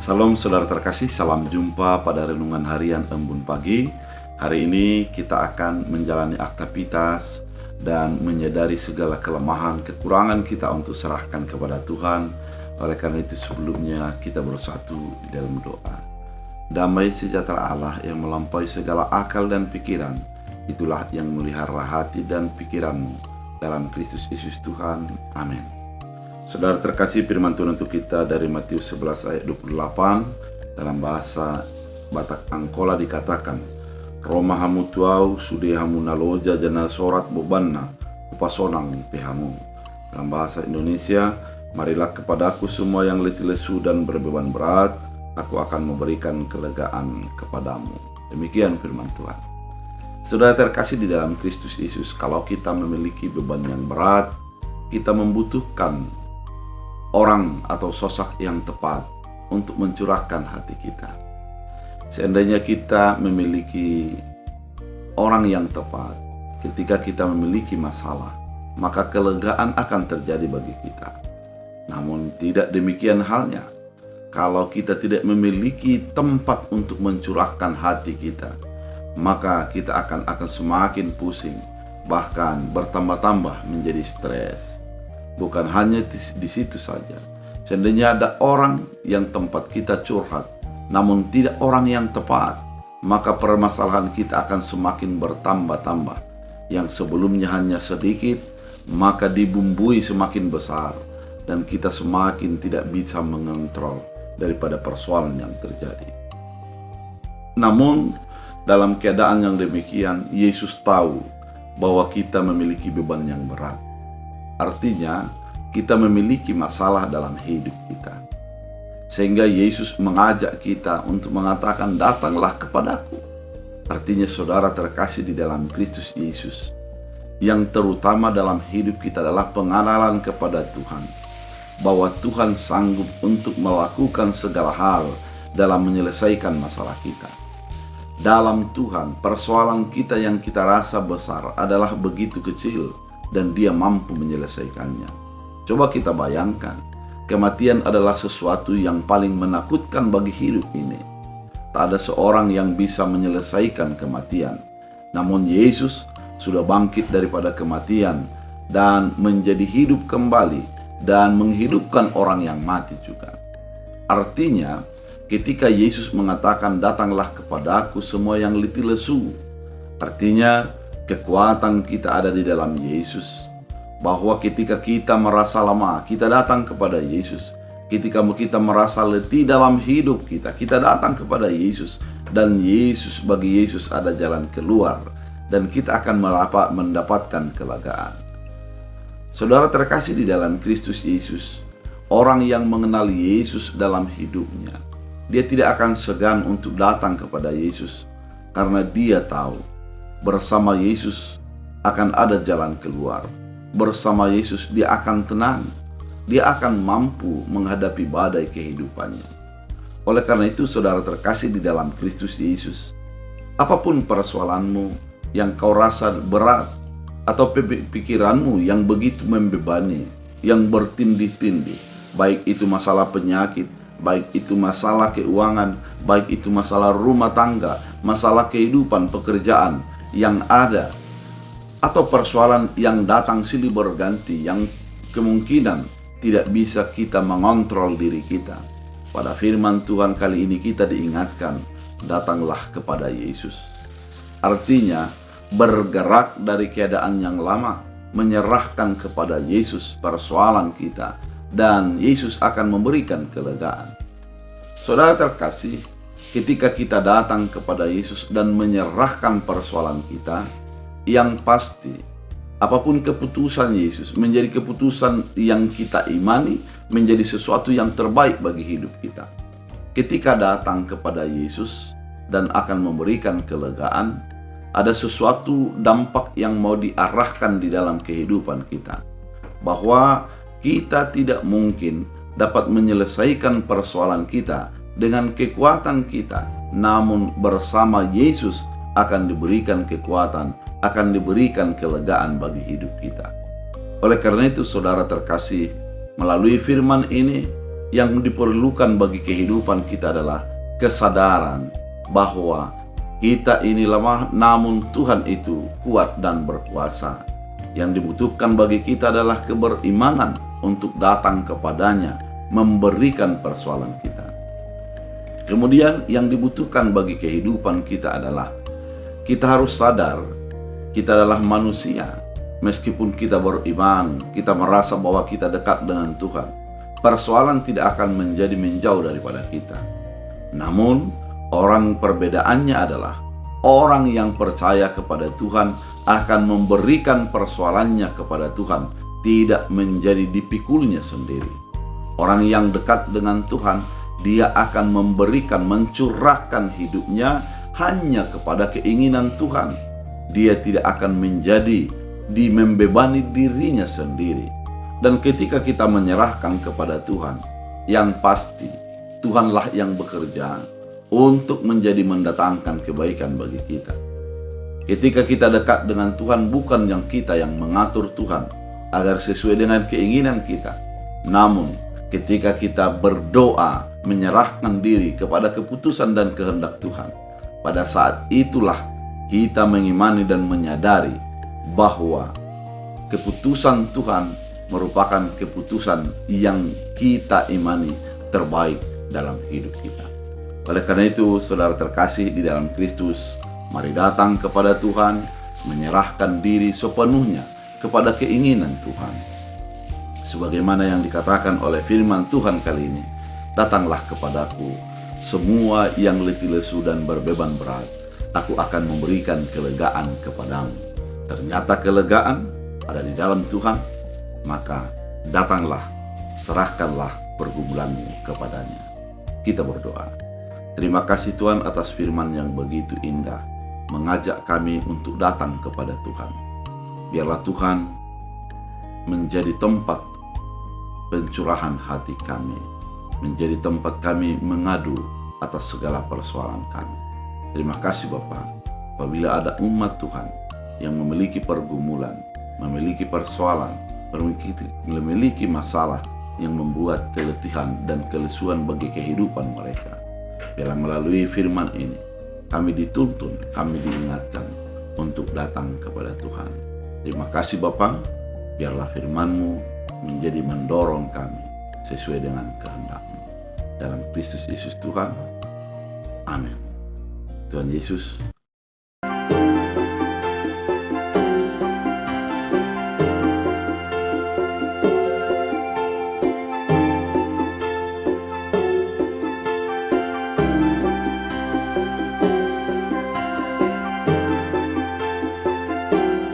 Salam saudara terkasih, salam jumpa pada renungan harian Embun Pagi. Hari ini kita akan menjalani aktivitas dan menyadari segala kelemahan, kekurangan kita untuk serahkan kepada Tuhan. Oleh karena itu sebelumnya kita bersatu di dalam doa. Damai sejahtera Allah yang melampaui segala akal dan pikiran, itulah yang melihara hati dan pikiranmu dalam Kristus Yesus Tuhan. Amin. Saudara terkasih, firman Tuhan untuk kita dari Matius 11 ayat 28 dalam bahasa Batak Angkola dikatakan, Roma hamu tuau sude hamu naloja jana sorat bobanna upasonang pehamu. Dalam bahasa Indonesia, marilah kepadaku semua yang letih lesu dan berbeban berat, aku akan memberikan kelegaan kepadamu. Demikian firman Tuhan. Saudara terkasih di dalam Kristus Yesus, kalau kita memiliki beban yang berat, kita membutuhkan orang atau sosok yang tepat untuk mencurahkan hati kita. Seandainya kita memiliki orang yang tepat ketika kita memiliki masalah, maka kelegaan akan terjadi bagi kita. Namun tidak demikian halnya kalau kita tidak memiliki tempat untuk mencurahkan hati kita, maka kita akan semakin pusing, bahkan bertambah-tambah menjadi stres. Bukan hanya di situ saja. Seandainya ada orang yang tempat kita curhat, namun tidak orang yang tepat, maka permasalahan kita akan semakin bertambah-tambah. Yang sebelumnya hanya sedikit, maka dibumbui semakin besar, dan kita semakin tidak bisa mengontrol daripada persoalan yang terjadi. Namun, dalam keadaan yang demikian, Yesus tahu bahwa kita memiliki beban yang berat. Artinya, kita memiliki masalah dalam hidup kita. Sehingga Yesus mengajak kita untuk mengatakan, datanglah kepadaku. Artinya saudara terkasih di dalam Kristus Yesus, yang terutama dalam hidup kita adalah pengenalan kepada Tuhan. Bahwa Tuhan sanggup untuk melakukan segala hal dalam menyelesaikan masalah kita. Dalam Tuhan, persoalan kita yang kita rasa besar adalah begitu kecil, dan Dia mampu menyelesaikannya. Coba kita bayangkan, kematian adalah sesuatu yang paling menakutkan bagi hidup ini. Tak ada seorang yang bisa menyelesaikan kematian. Namun Yesus sudah bangkit daripada kematian dan menjadi hidup kembali dan menghidupkan orang yang mati juga. Artinya, ketika Yesus mengatakan, datanglah kepadaku semua yang letih lesu, artinya kekuatan kita ada di dalam Yesus. Bahwa ketika kita merasa lemah, kita datang kepada Yesus. Ketika kita merasa letih dalam hidup kita, kita datang kepada Yesus. Dan bagi Yesus ada jalan keluar. Dan kita akan mendapatkan kelegaan. Saudara terkasih di dalam Kristus Yesus, orang yang mengenal Yesus dalam hidupnya, dia tidak akan segan untuk datang kepada Yesus. Karena dia tahu bersama Yesus akan ada jalan keluar. Bersama Yesus dia akan tenang. Dia akan mampu menghadapi badai kehidupannya. Oleh karena itu saudara terkasih di dalam Kristus Yesus, apapun persoalanmu yang kau rasa berat, atau pikiranmu yang begitu membebani, yang bertindih-tindih, baik itu masalah penyakit, baik itu masalah keuangan, baik itu masalah rumah tangga, masalah kehidupan, pekerjaan yang ada, atau persoalan yang datang silih berganti yang kemungkinan tidak bisa kita mengontrol diri kita. Pada firman Tuhan kali ini kita diingatkan, datanglah kepada Yesus. Artinya bergerak dari keadaan yang lama, menyerahkan kepada Yesus persoalan kita, dan Yesus akan memberikan kelegaan. Saudara terkasih, ketika kita datang kepada Yesus dan menyerahkan persoalan kita, yang pasti apapun keputusan Yesus menjadi keputusan yang kita imani, menjadi sesuatu yang terbaik bagi hidup kita. Ketika datang kepada Yesus dan akan memberikan kelegaan, ada sesuatu dampak yang mau diarahkan di dalam kehidupan kita, bahwa kita tidak mungkin dapat menyelesaikan persoalan kita dengan kekuatan kita, namun bersama Yesus akan diberikan kekuatan, akan diberikan kelegaan bagi hidup kita. Oleh karena itu saudara terkasih, melalui firman ini yang diperlukan bagi kehidupan kita adalah kesadaran bahwa kita ini lemah, namun Tuhan itu kuat dan berkuasa. Yang dibutuhkan bagi kita adalah keberimanan untuk datang kepadanya, memberikan persoalan kita. Kemudian yang dibutuhkan bagi kehidupan kita adalah kita harus sadar kita adalah manusia. Meskipun kita beriman, kita merasa bahwa kita dekat dengan Tuhan, persoalan tidak akan menjadi menjauh daripada kita. Namun, orang perbedaannya adalah orang yang percaya kepada Tuhan akan memberikan persoalannya kepada Tuhan, tidak menjadi dipikulnya sendiri. Orang yang dekat dengan Tuhan, dia akan memberikan, mencurahkan hidupnya hanya kepada keinginan Tuhan. Dia tidak akan menjadi membebani dirinya sendiri. Dan ketika kita menyerahkan kepada Tuhan, yang pasti Tuhanlah yang bekerja untuk menjadi mendatangkan kebaikan bagi kita. Ketika kita dekat dengan Tuhan, bukan yang kita yang mengatur Tuhan agar sesuai dengan keinginan kita. Namun ketika kita berdoa, menyerahkan diri kepada keputusan dan kehendak Tuhan, pada saat itulah kita mengimani dan menyadari bahwa keputusan Tuhan merupakan keputusan yang kita imani terbaik dalam hidup kita. Oleh karena itu, saudara terkasih di dalam Kristus, mari datang kepada Tuhan, menyerahkan diri sepenuhnya kepada keinginan Tuhan. Sebagaimana yang dikatakan oleh firman Tuhan kali ini, datanglah kepadaku semua yang letih lesu dan berbeban berat, aku akan memberikan kelegaan kepadamu. Ternyata kelegaan ada di dalam Tuhan, maka datanglah, serahkanlah pergumulanmu kepadanya. Kita berdoa. Terima kasih Tuhan atas firman yang begitu indah, mengajak kami untuk datang kepada Tuhan. Biarlah Tuhan menjadi tempat pencurahan hati kami, menjadi tempat kami mengadu atas segala persoalan kami. Terima kasih Bapa, apabila ada umat Tuhan yang memiliki pergumulan, memiliki persoalan, memiliki masalah yang membuat keletihan dan kelesuan bagi kehidupan mereka. Biarlah melalui firman ini, kami dituntun, kami diingatkan untuk datang kepada Tuhan. Terima kasih Bapa, biarlah firman-Mu menjadi mendorong kami sesuai dengan kehendak-Mu. Dalam Kristus Yesus Tuhan, amin. Tuhan Yesus